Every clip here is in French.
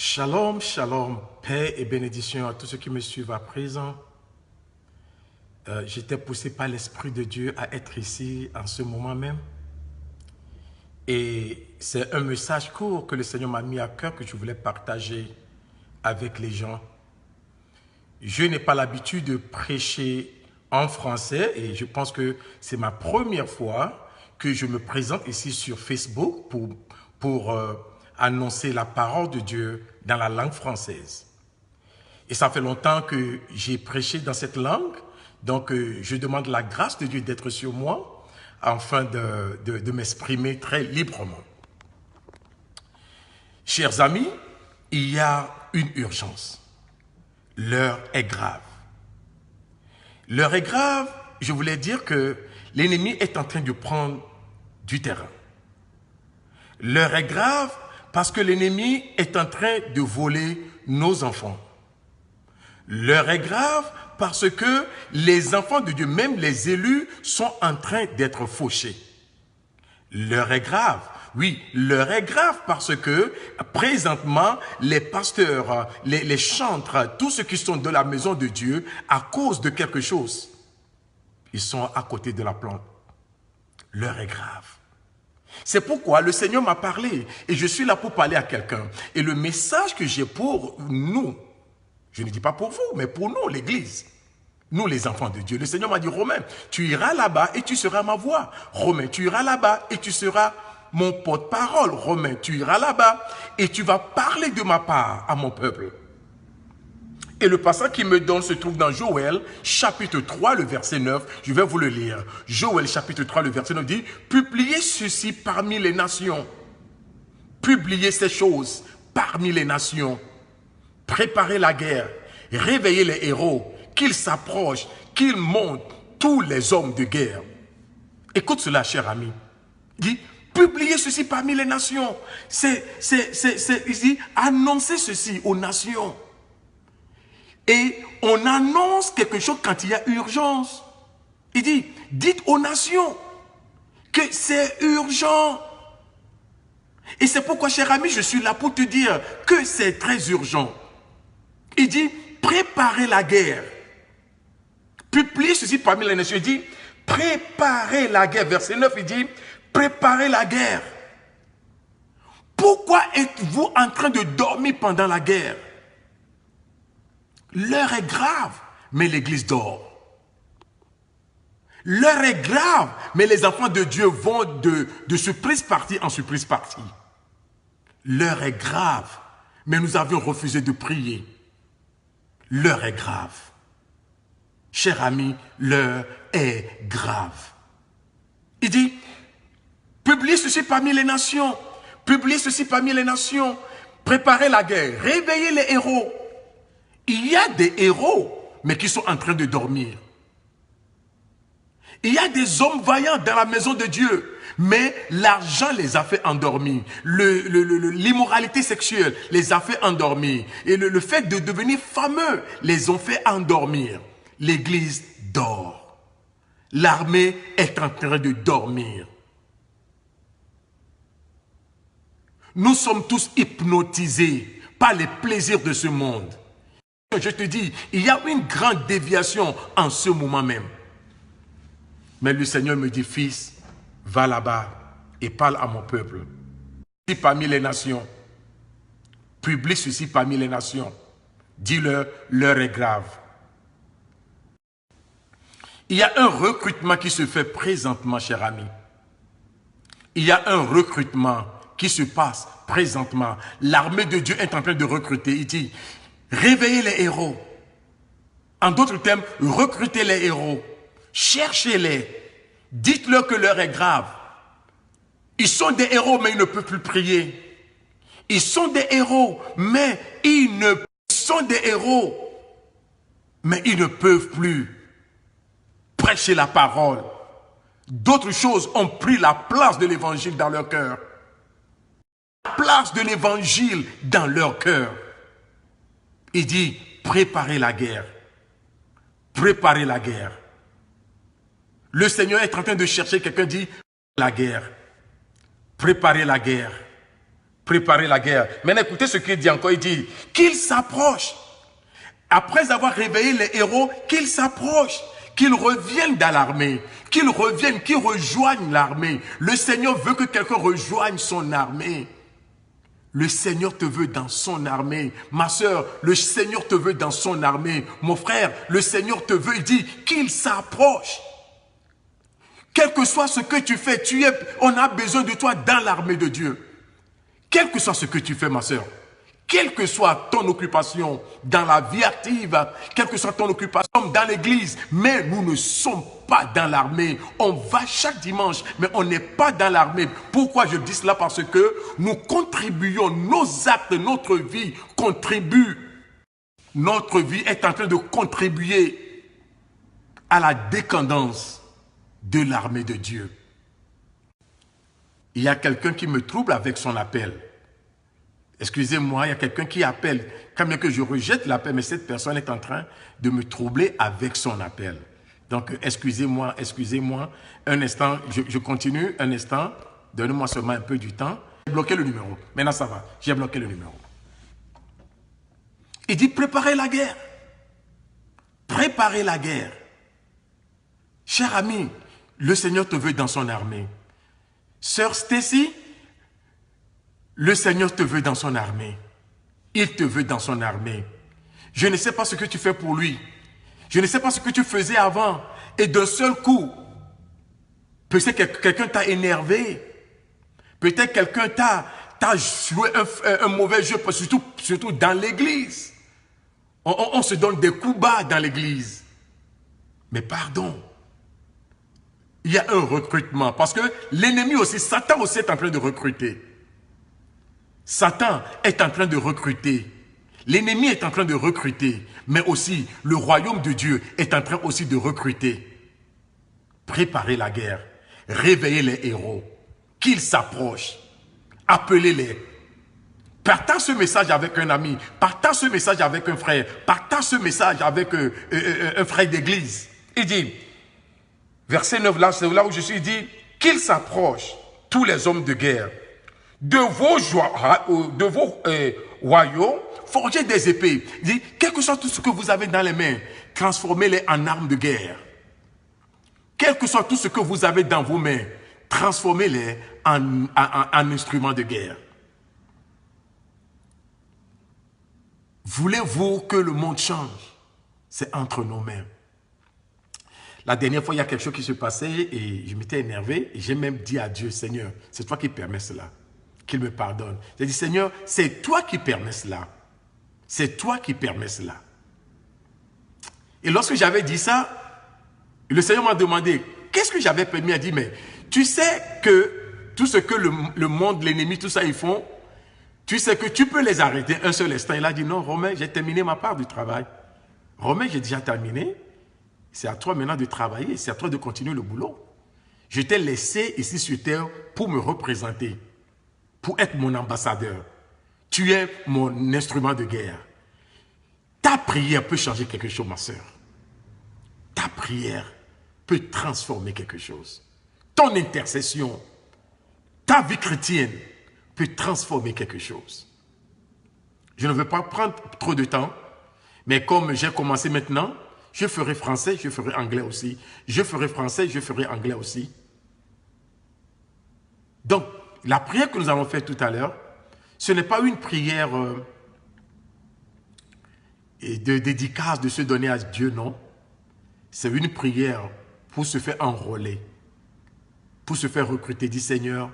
Shalom, shalom, paix et bénédiction à tous ceux qui me suivent à présent. J'étais poussé par l'Esprit de Dieu à être ici en ce moment même. Et c'est un message court que le Seigneur m'a mis à cœur que je voulais partager avec les gens. Je n'ai pas l'habitude de prêcher en français et je pense que c'est ma première fois que je me présente ici sur Facebook pour annoncer la parole de Dieu dans la langue française. Et ça fait longtemps que j'ai prêché dans cette langue, donc je demande la grâce de Dieu d'être sur moi afin de m'exprimer très librement. Chers amis, il y a une urgence. L'heure est grave. L'heure est grave, je voulais dire que l'ennemi est en train de prendre du terrain. L'heure est grave parce que l'ennemi est en train de voler nos enfants. L'heure est grave parce que les enfants de Dieu, même les élus, sont en train d'être fauchés. L'heure est grave. Oui, l'heure est grave parce que présentement, les pasteurs, les chantres, tous ceux qui sont de la maison de Dieu, à cause de quelque chose, ils sont à côté de la plante. L'heure est grave. C'est pourquoi le Seigneur m'a parlé et je suis là pour parler à quelqu'un. Et le message que j'ai pour nous, je ne dis pas pour vous, mais pour nous, l'Église, nous les enfants de Dieu. Le Seigneur m'a dit, Romain, tu iras là-bas et tu seras ma voix. Romain, tu iras là-bas et tu seras mon porte-parole. Romain, tu iras là-bas et tu vas parler de ma part à mon peuple. Et le passage qui me donne se trouve dans Joël, chapitre 3, le verset 9. Je vais vous le lire. Joël, chapitre 3, le verset 9 dit, « Publiez ceci parmi les nations. Publiez ces choses parmi les nations. Préparez la guerre. Réveillez les héros. Qu'ils s'approchent, qu'ils montent, tous les hommes de guerre. » Écoute cela, cher ami. Il dit, publiez ceci parmi les nations. Il dit, annoncez ceci aux nations. Et on annonce quelque chose quand il y a urgence. Il dit, dites aux nations que c'est urgent. Et c'est pourquoi, cher ami, je suis là pour te dire que c'est très urgent. Il dit, préparez la guerre. Publiez ceci parmi les nations. Il dit, préparez la guerre. Verset 9, il dit, préparez la guerre. Pourquoi êtes-vous en train de dormir pendant la guerre? L'heure est grave, mais l'Église dort. L'heure est grave, mais les enfants de Dieu vont de surprise partie en surprise partie. L'heure est grave, mais nous avions refusé de prier. L'heure est grave. Cher ami, l'heure est grave. Il dit, publiez ceci parmi les nations. Publiez ceci parmi les nations. Préparez la guerre. Réveillez les héros. Il y a des héros, mais qui sont en train de dormir. Il y a des hommes vaillants dans la maison de Dieu, mais l'argent les a fait endormir. L'immoralité sexuelle les a fait endormir. Et le fait de devenir fameux les ont fait endormir. L'Église dort. L'armée est en train de dormir. Nous sommes tous hypnotisés par les plaisirs de ce monde. Je te dis, il y a une grande déviation en ce moment même. Mais le Seigneur me dit, fils, va là-bas et parle à mon peuple. Ici parmi les nations, publie ceci parmi les nations. Dis-leur, l'heure est grave. Il y a un recrutement qui se fait présentement, cher ami. Il y a un recrutement qui se passe présentement. L'armée de Dieu est en train de recruter. Il dit, réveillez les héros. En d'autres termes, recrutez les héros. Cherchez-les. Dites-leur que l'heure est grave. Ils sont des héros, mais ils ne peuvent plus prier. Ils sont des héros, mais ils ne peuvent plus prêcher la parole. D'autres choses ont pris la place de l'évangile dans leur cœur. La place de l'évangile dans leur cœur. Il dit, préparez la guerre. Préparez la guerre. Le Seigneur est en train de chercher quelqu'un, dit, la guerre. Préparez la guerre. préparer la guerre. Maintenant, écoutez ce qu'il dit encore. Il dit qu'il s'approche. Après avoir réveillé les héros, qu'ils s'approchent, qu'ils reviennent dans l'armée, qu'ils reviennent, qu'ils rejoignent l'armée. Le Seigneur veut que quelqu'un rejoigne son armée. Le Seigneur te veut dans son armée. Ma soeur, le Seigneur te veut dans son armée. Mon frère, le Seigneur te veut, il dit qu'il s'approche. Quel que soit ce que tu fais, on a besoin de toi dans l'armée de Dieu. Quel que soit ce que tu fais, ma soeur, quelle que soit ton occupation dans la vie active, quelle que soit ton occupation dans l'église, mais nous ne sommes pas dans l'armée. On va chaque dimanche, mais on n'est pas dans l'armée. Pourquoi je dis cela? Parce que nous contribuons, nos actes, notre vie contribue. Notre vie est en train de contribuer à la décadence de l'armée de Dieu. Il y a quelqu'un qui me trouble avec son appel. Excusez-moi, il y a quelqu'un qui appelle. Quand bien que je rejette l'appel, mais cette personne est en train de me troubler avec son appel. Donc, excusez-moi. Un instant, je continue. Un instant. Donnez-moi seulement un peu du temps. J'ai bloqué le numéro. Maintenant, ça va. J'ai bloqué le numéro. Il dit, préparez la guerre. Préparez la guerre. Cher ami, le Seigneur te veut dans son armée. Sœur Stacy, le Seigneur te veut dans son armée. Il te veut dans son armée. Je ne sais pas ce que tu fais pour lui. Je ne sais pas ce que tu faisais avant. Et d'un seul coup, peut-être que quelqu'un t'a énervé. Peut-être quelqu'un t'a joué un mauvais jeu, surtout dans l'église. On se donne des coups bas dans l'église. Mais pardon. Il y a un recrutement. Parce que l'ennemi aussi, Satan aussi est en train de recruter. Satan est en train de recruter. L'ennemi est en train de recruter. Mais aussi, le royaume de Dieu est en train aussi de recruter. Préparez la guerre. Réveillez les héros. Qu'ils s'approchent. Appelez-les. Partage ce message avec un ami. Partage ce message avec un frère. Partage ce message avec un frère d'église. Il dit, verset 9, là, c'est là où je suis, il dit, qu'ils s'approchent, tous les hommes de guerre, de vos royaumes, forgez des épées. Il dit, quel que soit tout ce que vous avez dans les mains, transformez-les en armes de guerre. Quel que soit tout ce que vous avez dans vos mains, transformez-les en instruments de guerre. Voulez-vous que le monde change? C'est entre nos mains. La dernière fois, il y a quelque chose qui se passait et je m'étais énervé. Et j'ai même dit à Dieu, Seigneur, c'est toi qui permets cela. Qu'il me pardonne. J'ai dit, Seigneur, c'est toi qui permets cela. C'est toi qui permets cela. Et lorsque j'avais dit ça, le Seigneur m'a demandé, qu'est-ce que j'avais permis? Il a dit, mais tu sais que tout ce que le monde, l'ennemi, tout ça, ils font, tu sais que tu peux les arrêter un seul instant. Il a dit, non, Romain, j'ai terminé ma part du travail. Romain, j'ai déjà terminé. C'est à toi maintenant de travailler, c'est à toi de continuer le boulot. Je t'ai laissé ici sur terre pour me représenter, pour être mon ambassadeur. Tu es mon instrument de guerre. Ta prière peut changer quelque chose, ma soeur. Ta prière peut transformer quelque chose. Ton intercession, ta vie chrétienne peut transformer quelque chose. Je ne veux pas prendre trop de temps, mais comme j'ai commencé maintenant, je ferai français, je ferai anglais aussi. Je ferai français, je ferai anglais aussi. Donc, la prière que nous avons faite tout à l'heure, ce n'est pas une prière de dédicace, de se donner à Dieu, non. C'est une prière pour se faire enrôler, pour se faire recruter. Dis, Seigneur,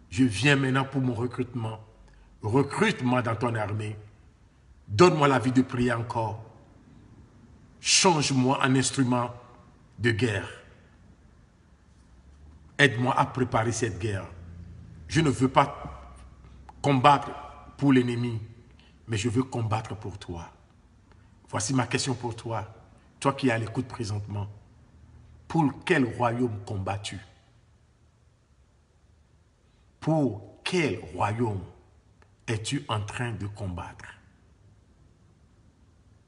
je viens maintenant pour mon recrutement. Recrute-moi dans ton armée. Donne-moi la vie de prier encore. Change-moi en instrument de guerre. Aide-moi à préparer cette guerre. Je ne veux pas combattre pour l'ennemi, mais je veux combattre pour toi. Voici ma question pour toi. Toi qui es à l'écoute présentement. Pour quel royaume combats-tu? Pour quel royaume es-tu en train de combattre?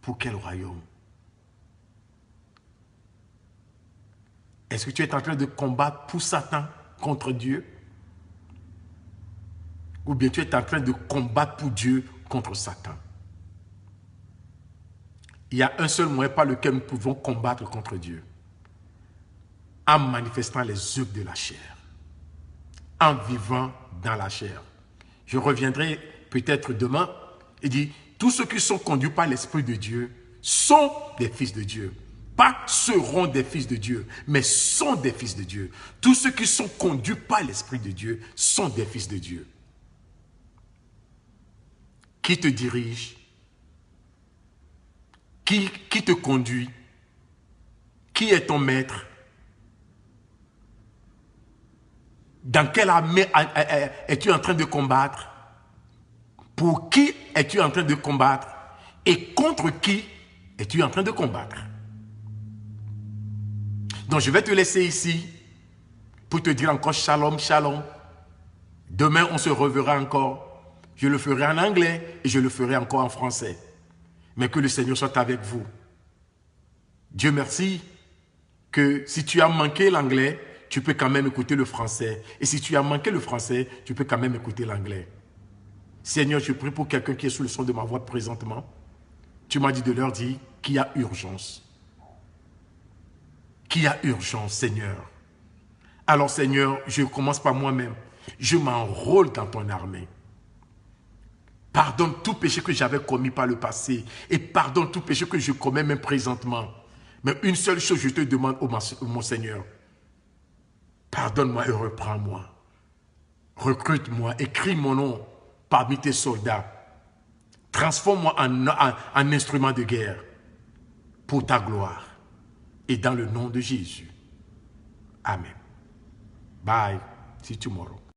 Pour quel royaume? Est-ce que tu es en train de combattre pour Satan contre Dieu? ou bien tu es en train de combattre pour Dieu contre Satan. Il y a un seul moyen par lequel nous pouvons combattre contre Dieu. En manifestant les œuvres de la chair. En vivant dans la chair. Je reviendrai peut-être demain et dire, tous ceux qui sont conduits par l'Esprit de Dieu sont des fils de Dieu. Pas seront des fils de Dieu, mais sont des fils de Dieu. Tous ceux qui sont conduits par l'Esprit de Dieu sont des fils de Dieu. Qui te dirige? Qui te conduit? Qui est ton maître? Dans quelle armée es-tu en train de combattre? Pour qui es-tu en train de combattre? Et contre qui es-tu en train de combattre? Donc je vais te laisser ici pour te dire encore shalom, shalom. Demain on se reverra encore. Je le ferai en anglais et je le ferai encore en français. Mais que le Seigneur soit avec vous. Dieu merci que si tu as manqué l'anglais, tu peux quand même écouter le français. Et si tu as manqué le français, tu peux quand même écouter l'anglais. Seigneur, je prie pour quelqu'un qui est sous le son de ma voix présentement. Tu m'as dit de leur dire qu'il y a urgence. Qu'il y a urgence, Seigneur. Alors, Seigneur, je commence par moi-même. Je m'enrôle dans ton armée. Pardonne tout péché que j'avais commis par le passé. Et pardonne tout péché que je commets même présentement. Mais une seule chose, je te demande, oh mon Seigneur. Pardonne-moi et reprends-moi. Recrute-moi, écris mon nom parmi tes soldats. Transforme-moi en instrument de guerre pour ta gloire. Et dans le nom de Jésus. Amen. Bye. See you tomorrow.